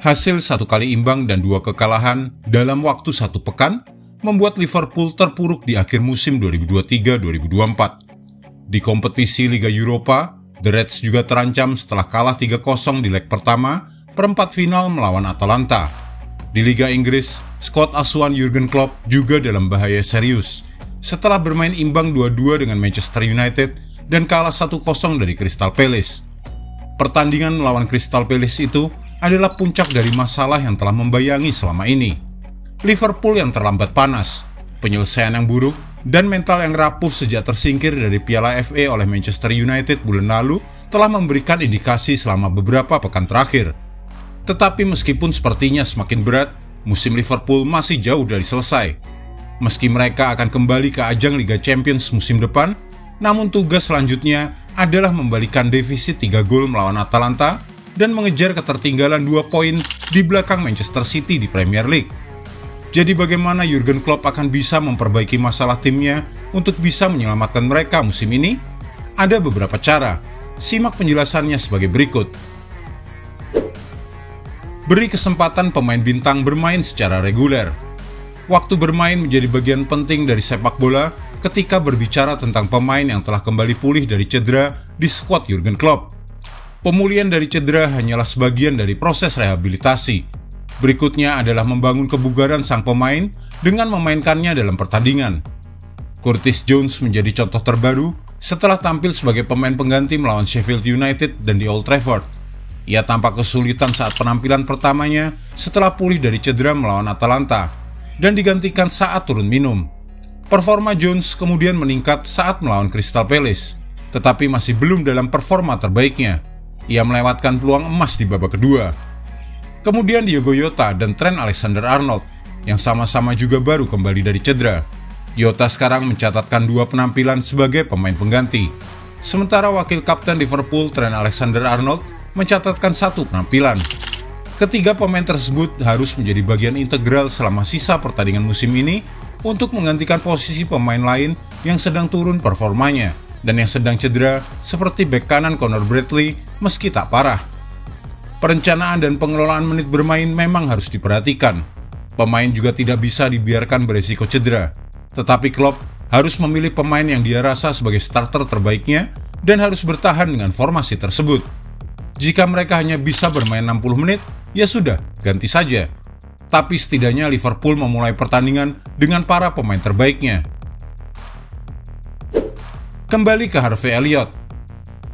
Hasil 1 kali imbang dan 2 kekalahan dalam waktu 1 pekan membuat Liverpool terpuruk di akhir musim 2023-2024. Di kompetisi Liga Eropa, The Reds juga terancam setelah kalah 3-0 di leg pertama perempat final melawan Atalanta. Di Liga Inggris, skuad asuhan Jurgen Klopp juga dalam bahaya serius setelah bermain imbang 2-2 dengan Manchester United dan kalah 1-0 dari Crystal Palace. Pertandingan melawan Crystal Palace itu adalah puncak dari masalah yang telah membayangi selama ini. Liverpool yang terlambat panas, penyelesaian yang buruk, dan mental yang rapuh sejak tersingkir dari Piala FA oleh Manchester United bulan lalu telah memberikan indikasi selama beberapa pekan terakhir. Tetapi meskipun sepertinya semakin berat, musim Liverpool masih jauh dari selesai. Meski mereka akan kembali ke ajang Liga Champions musim depan, namun tugas selanjutnya adalah membalikan defisit 3 gol melawan Atalanta dan mengejar ketertinggalan 2 poin di belakang Manchester City di Premier League. Jadi bagaimana Jurgen Klopp akan bisa memperbaiki masalah timnya untuk bisa menyelamatkan mereka musim ini? Ada beberapa cara. Simak penjelasannya sebagai berikut. Beri kesempatan pemain bintang bermain secara reguler. Waktu bermain menjadi bagian penting dari sepak bola ketika berbicara tentang pemain yang telah kembali pulih dari cedera di skuad Jurgen Klopp. Pemulihan dari cedera hanyalah sebagian dari proses rehabilitasi. Berikutnya adalah membangun kebugaran sang pemain dengan memainkannya dalam pertandingan. Curtis Jones menjadi contoh terbaru setelah tampil sebagai pemain pengganti melawan Sheffield United dan di Old Trafford. Ia tampak kesulitan saat penampilan pertamanya setelah pulih dari cedera melawan Atalanta dan digantikan saat turun minum. Performa Jones kemudian meningkat saat melawan Crystal Palace, tetapi masih belum dalam performa terbaiknya. Ia melewatkan peluang emas di babak kedua. Kemudian Diogo Jota dan Trent Alexander-Arnold yang sama-sama juga baru kembali dari cedera. Jota sekarang mencatatkan 2 penampilan sebagai pemain pengganti. Sementara wakil kapten Liverpool Trent Alexander-Arnold mencatatkan 1 penampilan. Ketiga pemain tersebut harus menjadi bagian integral selama sisa pertandingan musim ini untuk menggantikan posisi pemain lain yang sedang turun performanya dan yang sedang cedera seperti bek kanan Connor Bradley meski tak parah. Perencanaan dan pengelolaan menit bermain memang harus diperhatikan. Pemain juga tidak bisa dibiarkan beresiko cedera. Tetapi Klopp harus memilih pemain yang dia rasa sebagai starter terbaiknya dan harus bertahan dengan formasi tersebut. Jika mereka hanya bisa bermain 60 menit, ya sudah, ganti saja. Tapi setidaknya Liverpool memulai pertandingan dengan para pemain terbaiknya. Kembali ke Harvey Elliott.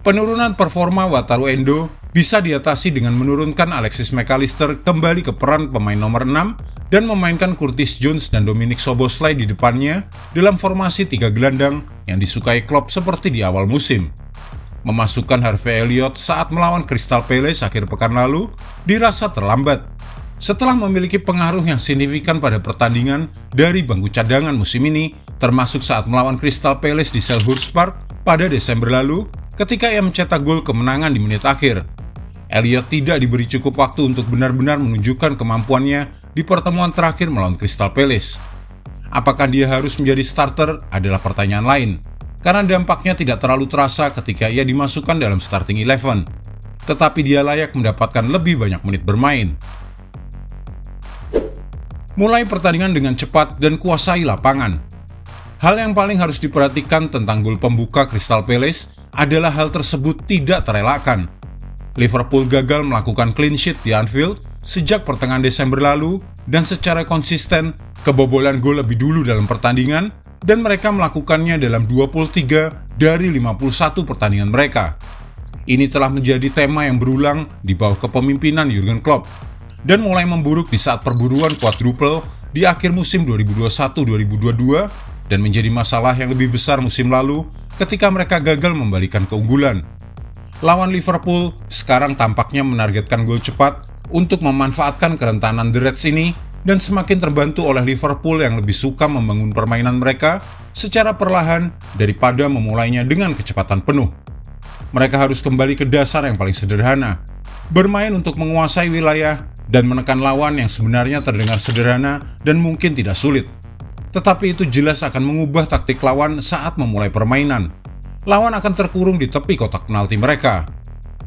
Penurunan performa Wataru Endo bisa diatasi dengan menurunkan Alexis Mac Allister kembali ke peran pemain nomor 6 dan memainkan Curtis Jones dan Dominic Szoboszlai di depannya dalam formasi 3 gelandang yang disukai Klopp seperti di awal musim. Memasukkan Harvey Elliott saat melawan Crystal Palace akhir pekan lalu dirasa terlambat. Setelah memiliki pengaruh yang signifikan pada pertandingan dari bangku cadangan musim ini, termasuk saat melawan Crystal Palace di Selhurst Park pada Desember lalu ketika ia mencetak gol kemenangan di menit akhir. Elliott tidak diberi cukup waktu untuk benar-benar menunjukkan kemampuannya di pertemuan terakhir melawan Crystal Palace. Apakah dia harus menjadi starter adalah pertanyaan lain, karena dampaknya tidak terlalu terasa ketika ia dimasukkan dalam starting 11. Tetapi dia layak mendapatkan lebih banyak menit bermain. Mulai pertandingan dengan cepat dan kuasai lapangan. Hal yang paling harus diperhatikan tentang gol pembuka Crystal Palace adalah hal tersebut tidak terelakkan. Liverpool gagal melakukan clean sheet di Anfield sejak pertengahan Desember lalu dan secara konsisten kebobolan gol lebih dulu dalam pertandingan dan mereka melakukannya dalam 23 dari 51 pertandingan mereka. Ini telah menjadi tema yang berulang di bawah kepemimpinan Jurgen Klopp dan mulai memburuk di saat perburuan quadruple di akhir musim 2021-2022 dan menjadi masalah yang lebih besar musim lalu ketika mereka gagal membalikan keunggulan. Lawan Liverpool sekarang tampaknya menargetkan gol cepat untuk memanfaatkan kerentanan The Reds ini dan semakin terbantu oleh Liverpool yang lebih suka membangun permainan mereka secara perlahan daripada memulainya dengan kecepatan penuh. Mereka harus kembali ke dasar yang paling sederhana, bermain untuk menguasai wilayah dan menekan lawan yang sebenarnya terdengar sederhana dan mungkin tidak sulit. Tetapi itu jelas akan mengubah taktik lawan saat memulai permainan. Lawan akan terkurung di tepi kotak penalti mereka.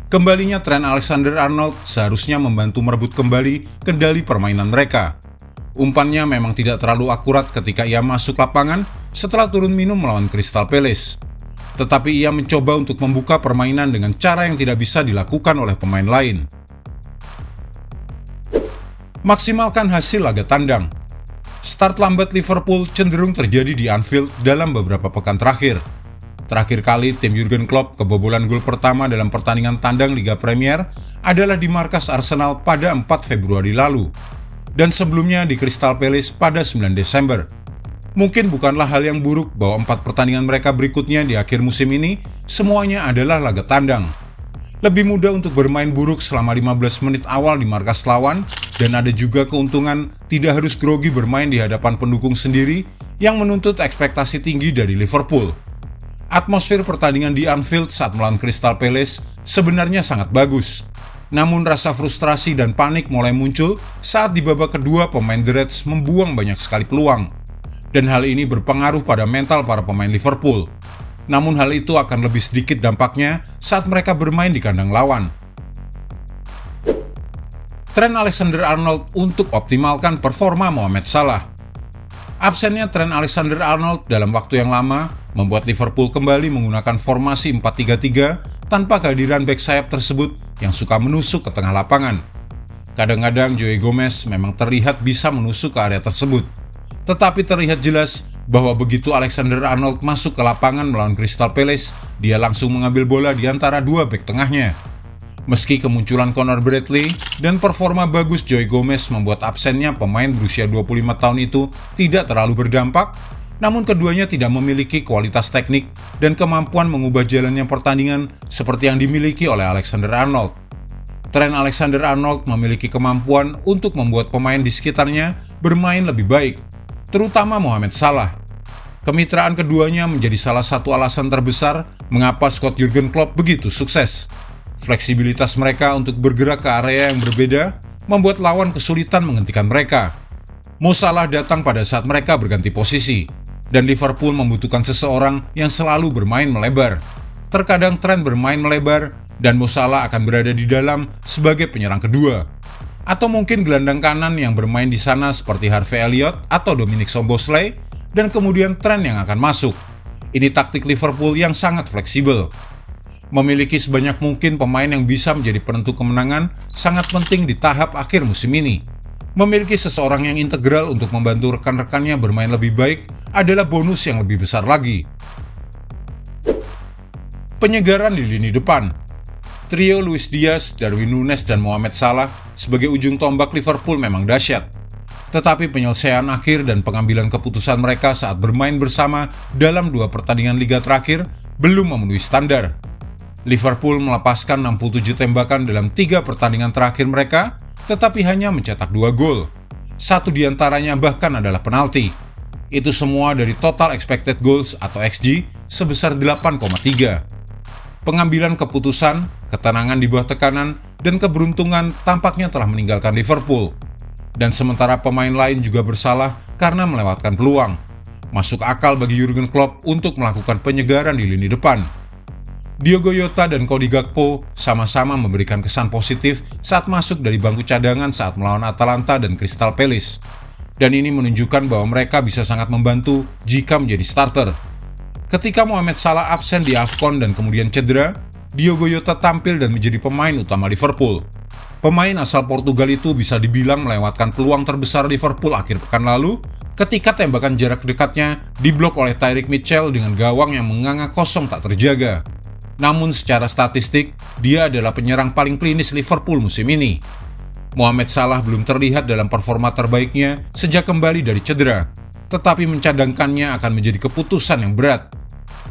Kembalinya Trent Alexander-Arnold seharusnya membantu merebut kembali kendali permainan mereka. Umpannya memang tidak terlalu akurat ketika ia masuk lapangan setelah turun minum melawan Crystal Palace. Tetapi ia mencoba untuk membuka permainan dengan cara yang tidak bisa dilakukan oleh pemain lain. Maksimalkan hasil laga tandang. Start lambat Liverpool cenderung terjadi di Anfield dalam beberapa pekan terakhir. Terakhir kali tim Jurgen Klopp kebobolan gol pertama dalam pertandingan tandang Liga Premier adalah di markas Arsenal pada 4 Februari lalu. Dan sebelumnya di Crystal Palace pada 9 Desember. Mungkin bukanlah hal yang buruk bahwa 4 pertandingan mereka berikutnya di akhir musim ini semuanya adalah laga tandang. Lebih mudah untuk bermain buruk selama 15 menit awal di markas lawan, dan ada juga keuntungan tidak harus grogi bermain di hadapan pendukung sendiri yang menuntut ekspektasi tinggi dari Liverpool. Atmosfer pertandingan di Anfield saat melawan Crystal Palace sebenarnya sangat bagus. Namun rasa frustrasi dan panik mulai muncul saat di babak kedua pemain The Reds membuang banyak sekali peluang. Dan hal ini berpengaruh pada mental para pemain Liverpool. Namun hal itu akan lebih sedikit dampaknya saat mereka bermain di kandang lawan. Trent Alexander-Arnold untuk optimalkan performa Mohamed Salah. Absennya Trent Alexander-Arnold dalam waktu yang lama membuat Liverpool kembali menggunakan formasi 4-3-3 tanpa kehadiran bek sayap tersebut yang suka menusuk ke tengah lapangan. Kadang-kadang Joe Gomez memang terlihat bisa menusuk ke area tersebut. Tetapi terlihat jelas bahwa begitu Alexander-Arnold masuk ke lapangan melawan Crystal Palace, dia langsung mengambil bola di antara dua bek tengahnya. Meski kemunculan Connor Bradley dan performa bagus Joe Gomez membuat absennya pemain berusia 25 tahun itu tidak terlalu berdampak, namun keduanya tidak memiliki kualitas teknik dan kemampuan mengubah jalannya pertandingan seperti yang dimiliki oleh Alexander-Arnold. Trent Alexander-Arnold memiliki kemampuan untuk membuat pemain di sekitarnya bermain lebih baik, terutama Mohamed Salah. Kemitraan keduanya menjadi salah satu alasan terbesar mengapa Scott Jurgen Klopp begitu sukses. Fleksibilitas mereka untuk bergerak ke area yang berbeda membuat lawan kesulitan menghentikan mereka. Mo Salah datang pada saat mereka berganti posisi, dan Liverpool membutuhkan seseorang yang selalu bermain melebar. Terkadang Trent bermain melebar, dan Mo Salah akan berada di dalam sebagai penyerang kedua. Atau mungkin gelandang kanan yang bermain di sana seperti Harvey Elliott atau Dominic Szoboszlai, dan kemudian Trent yang akan masuk. Ini taktik Liverpool yang sangat fleksibel. Memiliki sebanyak mungkin pemain yang bisa menjadi penentu kemenangan sangat penting di tahap akhir musim ini. Memiliki seseorang yang integral untuk membantu rekan-rekannya bermain lebih baik adalah bonus yang lebih besar lagi. Penyegaran di lini depan. Trio Luis Diaz, Darwin Núñez, dan Mohamed Salah sebagai ujung tombak Liverpool memang dahsyat. Tetapi penyelesaian akhir dan pengambilan keputusan mereka saat bermain bersama dalam 2 pertandingan liga terakhir belum memenuhi standar. Liverpool melepaskan 67 tembakan dalam 3 pertandingan terakhir mereka, tetapi hanya mencetak 2 gol. 1 diantaranya bahkan adalah penalti. Itu semua dari total expected goals atau XG sebesar 8,3. Pengambilan keputusan, ketenangan di bawah tekanan, dan keberuntungan tampaknya telah meninggalkan Liverpool. Dan sementara pemain lain juga bersalah karena melewatkan peluang. Masuk akal bagi Jurgen Klopp untuk melakukan penyegaran di lini depan. Diogo Jota dan Cody Gakpo sama-sama memberikan kesan positif saat masuk dari bangku cadangan saat melawan Atalanta dan Crystal Palace. Dan ini menunjukkan bahwa mereka bisa sangat membantu jika menjadi starter. Ketika Mohamed Salah absen di AFCON dan kemudian cedera, Diogo Jota tampil dan menjadi pemain utama Liverpool. Pemain asal Portugal itu bisa dibilang melewatkan peluang terbesar Liverpool akhir pekan lalu ketika tembakan jarak dekatnya diblok oleh Tyrick Mitchell dengan gawang yang menganga kosong tak terjaga. Namun secara statistik, dia adalah penyerang paling klinis Liverpool musim ini. Mohamed Salah belum terlihat dalam performa terbaiknya sejak kembali dari cedera, tetapi mencadangkannya akan menjadi keputusan yang berat.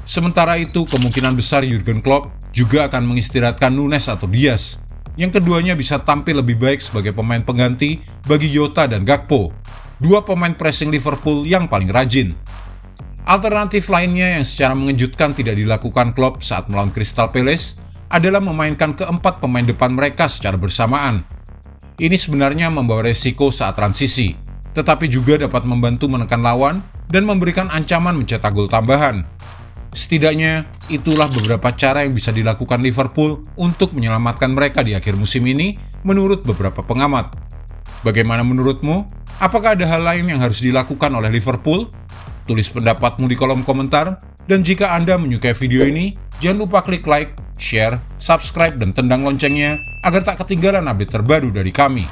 Sementara itu, kemungkinan besar Jurgen Klopp juga akan mengistirahatkan Núñez atau Diaz, yang keduanya bisa tampil lebih baik sebagai pemain pengganti bagi Jota dan Gakpo, 2 pemain pressing Liverpool yang paling rajin. Alternatif lainnya yang secara mengejutkan tidak dilakukan Klopp saat melawan Crystal Palace adalah memainkan keempat pemain depan mereka secara bersamaan. Ini sebenarnya membawa resiko saat transisi, tetapi juga dapat membantu menekan lawan dan memberikan ancaman mencetak gol tambahan. Setidaknya, itulah beberapa cara yang bisa dilakukan Liverpool untuk menyelamatkan mereka di akhir musim ini, menurut beberapa pengamat. Bagaimana menurutmu? Apakah ada hal lain yang harus dilakukan oleh Liverpool? Tulis pendapatmu di kolom komentar, dan jika Anda menyukai video ini, jangan lupa klik like, share, subscribe, dan tendang loncengnya agar tak ketinggalan update terbaru dari kami.